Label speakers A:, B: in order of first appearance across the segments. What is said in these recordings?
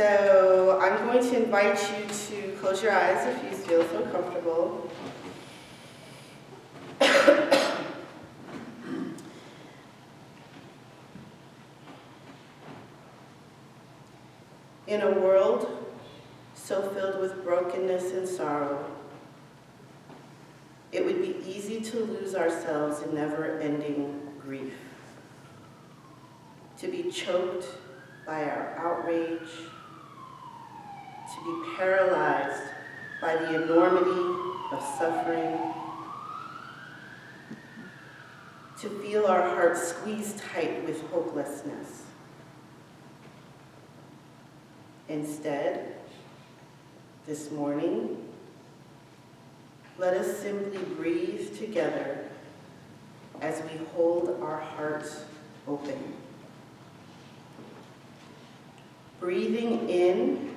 A: So I'm going to invite you to close your eyes if you feel so comfortable. In a world so filled with brokenness and sorrow, it would be easy to lose ourselves in never-ending grief, to be choked by our outrage, to be paralyzed by the enormity of suffering, to feel our hearts squeezed tight with hopelessness. Instead, this morning, let us simply breathe together as we hold our hearts open. Breathing in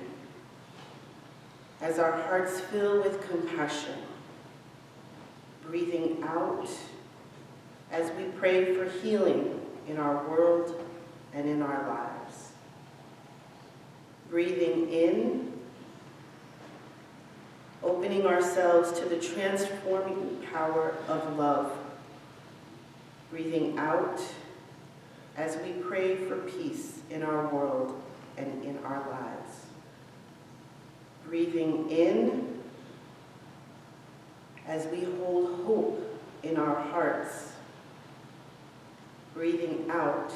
A: as our hearts fill with compassion. Breathing out as we pray for healing in our world and in our lives. Breathing in, opening ourselves to the transforming power of love. Breathing out as we pray for peace in our world and in our lives. Breathing in as we hold hope in our hearts. Breathing out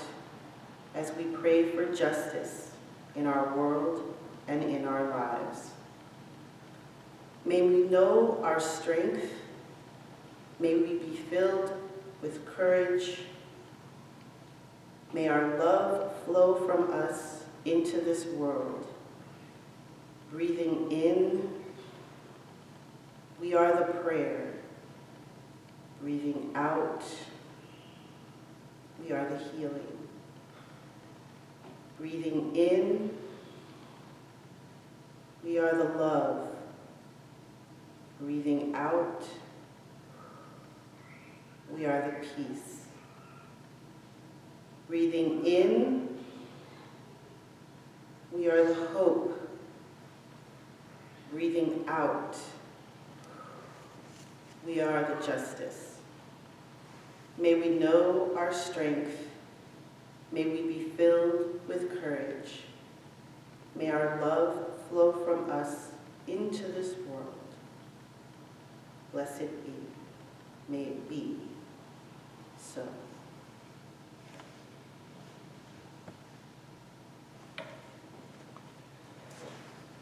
A: as we pray for justice in our world and in our lives. May we know our strength. May we be filled with courage. May our love flow from us into this world. Breathing in, we are the prayer. Breathing out, we are the healing. Breathing in, we are the love. Breathing out, we are the peace. Breathing in, we are the hope. Breathing out, we are the justice. May we know our strength. May we be filled with courage. May our love flow from us into this world. Blessed be. May it be so.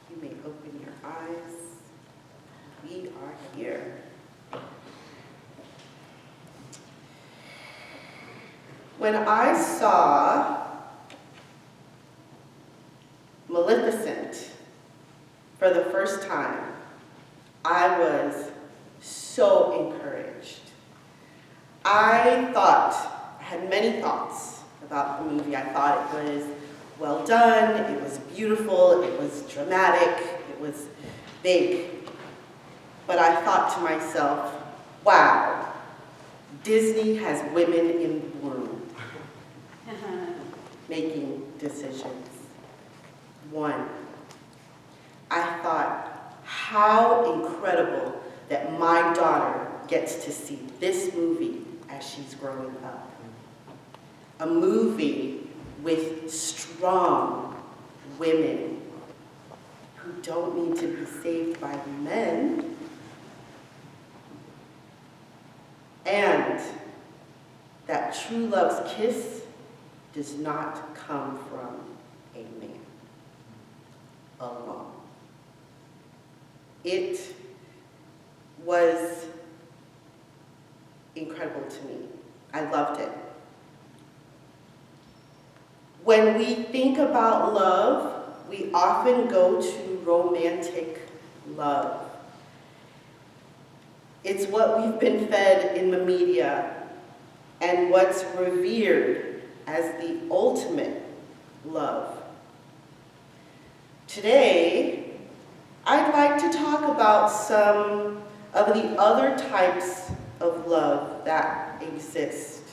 A: You may open your eyes. We are here. When I saw Maleficent for the first time, I was so encouraged. I had many thoughts about the movie. I thought it was well done, it was beautiful, it was dramatic, it was big. But I thought to myself, wow, Disney has women in bloom making decisions. One, I thought, how incredible that my daughter gets to see this movie as she's growing up. A movie with strong women who don't need to be saved by men, and that true love's kiss does not come from a man alone. It was incredible to me. I loved it. When we think about love, we often go to romantic love. It's what we've been fed in the media and what's revered as the ultimate love. Today, I'd like to talk about some of the other types of love that exist.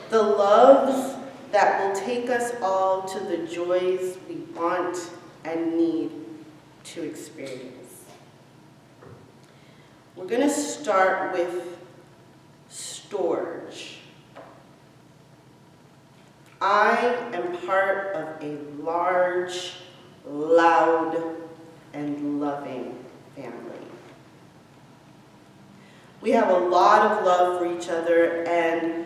A: The loves that will take us all to the joys we want and need to experience. We're going to start with storage. I am part of a large, loud, and loving family. We have a lot of love for each other, and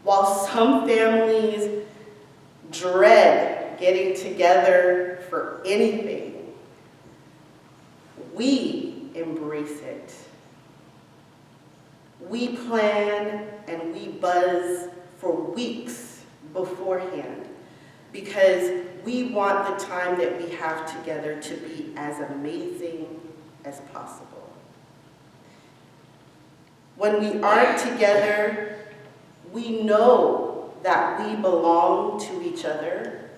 A: while some families dread getting together for anything, we embrace it. We plan and we buzz for weeks beforehand because we want the time that we have together to be as amazing as possible. When we aren't together, we know that we belong to each other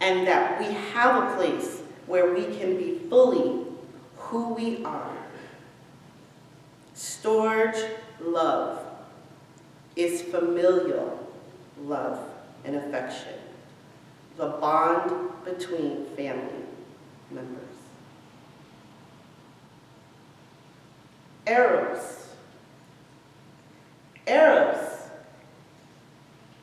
A: and that we have a place where we can be fully who we are. Storage love is familial love and affection, the bond between family members. Eros. Eros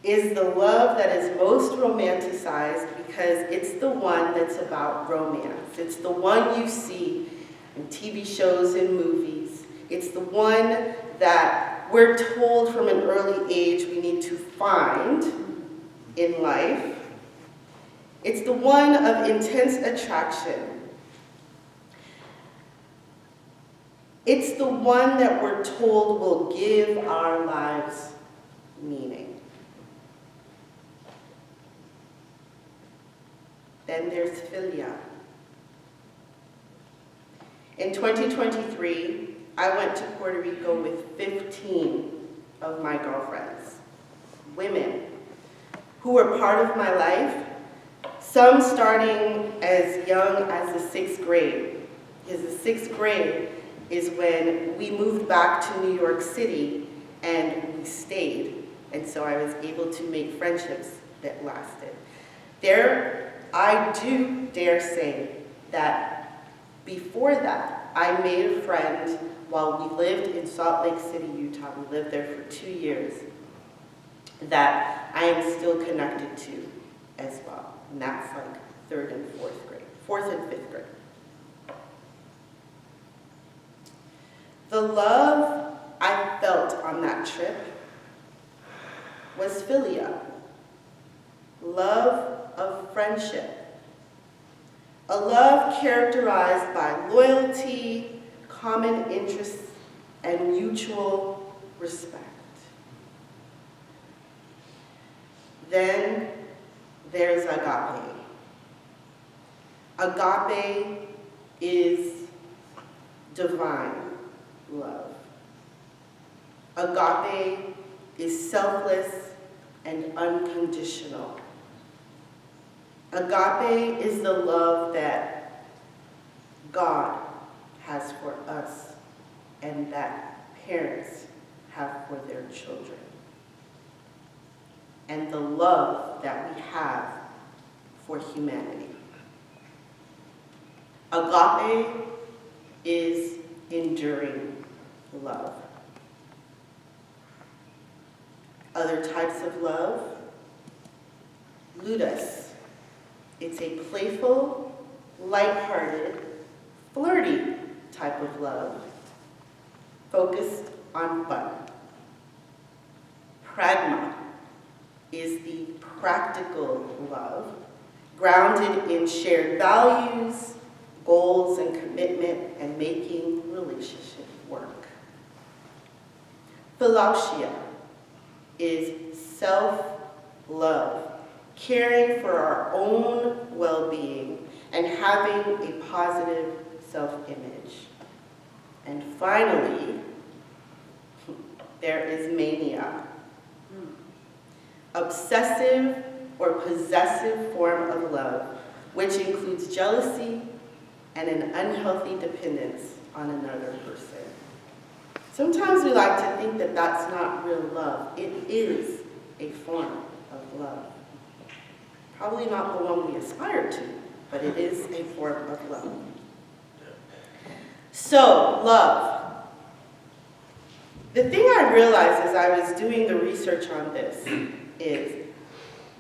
A: is the love that is most romanticized because it's the one that's about romance. It's the one you see in TV shows and movies. It's the one that we're told from an early age we need to find in life. It's the one of intense attraction. It's the one that we're told will give our lives meaning. Then there's philia. In 2023, I went to Puerto Rico with 15 of my girlfriends, women, who were part of my life, some starting as young as the 6th grade. Because the 6th grade is when we moved back to New York City and we stayed. And so I was able to make friendships that lasted. There, I do dare say that before that, I made a friend while we lived in Salt Lake City, Utah. We lived there for 2 years that I am still connected to as well. And that's like 3rd and 4th grade, 4th and 5th grade. The love I felt on that trip was philia, love of friendship, a love characterized by loyalty, common interests, and mutual respect. Then there's agape. Agape is divine love. Agape is selfless and unconditional. Agape is the love that God has for us and that parents have for their children. And the love that we have for humanity. Agape is enduring love. Other types of love, ludus. It's a playful, lighthearted, flirty type of love, focused on fun. Pragma is the practical love, grounded in shared values, goals and commitment, and making relationship work. Philautia is self-love, caring for our own well-being and having a positive self-image. And finally, there is mania, obsessive or possessive form of love, which includes jealousy and an unhealthy dependence on another person. Sometimes we like to think that that's not real love. It is a form of love. Probably not the one we aspire to, but it is a form of love. So, love. The thing I realized as I was doing the research on this is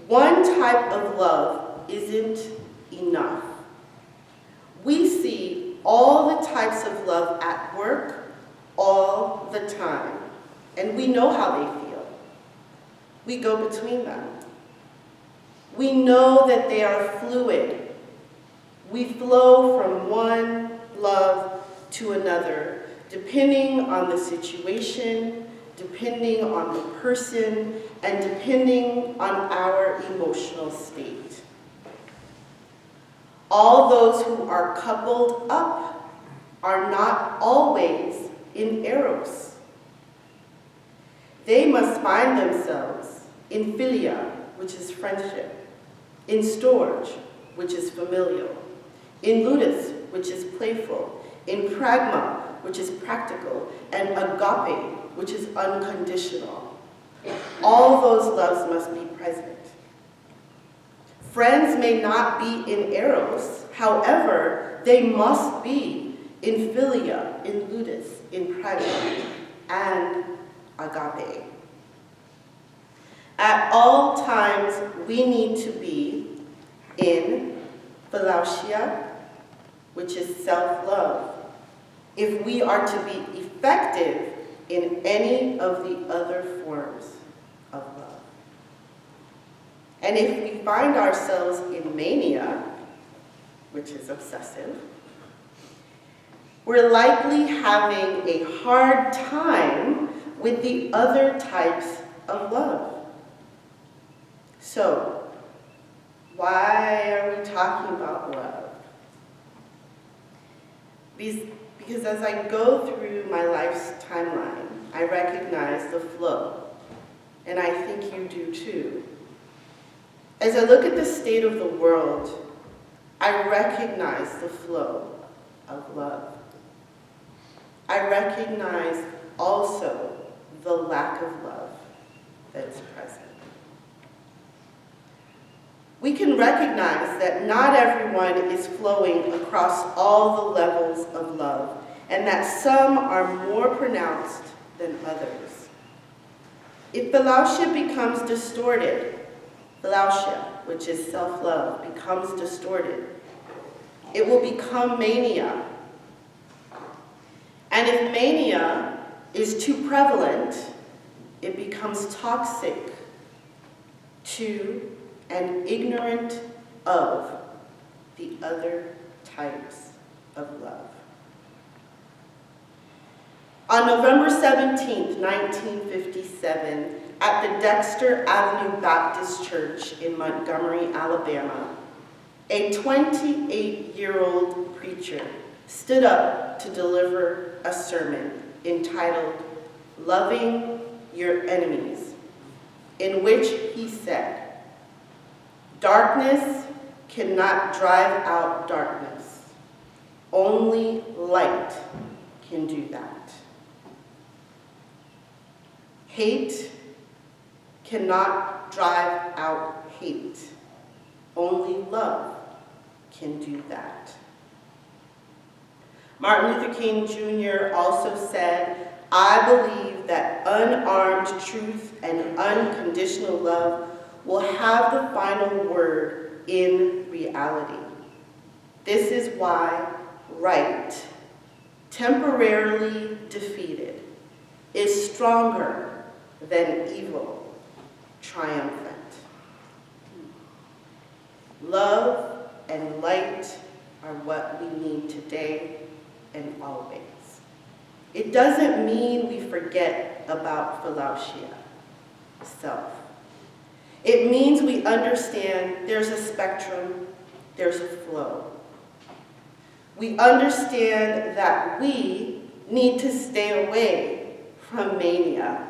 A: one type of love isn't enough. We see all the types of love at work all the time, and we know how they feel. We go between them. We know that they are fluid. We flow from one love to another, depending on the situation, depending on the person, and depending on our emotional state. All those who are coupled up are not always in eros. They must find themselves in philia, which is friendship, in storge, which is familial, in ludus, which is playful, in pragma, which is practical, and agape, which is unconditional. All those loves must be present. Friends may not be in eros, however, they must be in philia, in ludus, in pragma, and agape. At all times, we need to be in philautia, which is self-love, if we are to be effective in any of the other forms of love. And if we find ourselves in mania, which is obsessive, we're likely having a hard time with the other types of love. So, why are we talking about love? Because as I go through my life's timeline, I recognize the flow, and I think you do too. As I look at the state of the world, I recognize the flow of love. I recognize also the lack of love that's present. We can recognize that not everyone is flowing across all the levels of love, and that some are more pronounced than others. If philautia becomes distorted, philautia, which is self-love, becomes distorted, it will become mania. And if mania is too prevalent, it becomes toxic to and ignorant of the other types of love. On November 17th, 1957, at the Dexter Avenue Baptist Church in Montgomery, Alabama, a 28-year-old preacher stood up to deliver a sermon entitled, "Loving Your Enemies," in which he said, "Darkness cannot drive out darkness. Only light can do that. Hate cannot drive out hate. Only love can do that." Martin Luther King Jr. also said, "I believe that unarmed truth and unconditional love will have the final word in reality. This is why right, temporarily defeated, is stronger than evil, triumphant." Love and light are what we need today and always. It doesn't mean we forget about philautia, self. It means we understand there's a spectrum, there's a flow. We understand that we need to stay away from mania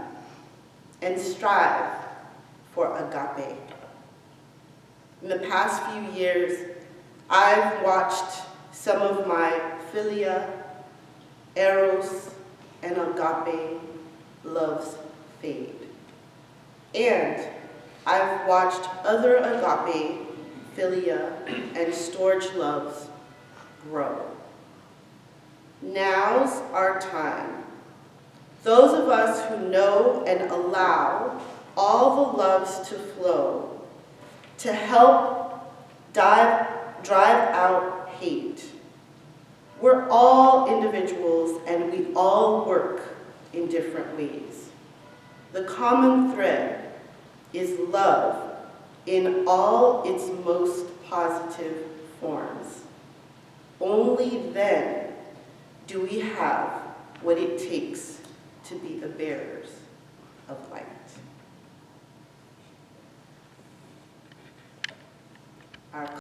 A: and strive for agape. In the past few years, I've watched some of my philia, eros, and agape loves fade. And I've watched other agape, philia, and storge loves grow. Now's our time. Those of us who know and allow all the loves to flow, to help drive out hate. We're all individuals and we all work in different ways. The common thread is love in all its most positive forms. Only then do we have what it takes to be the bearers of light. Our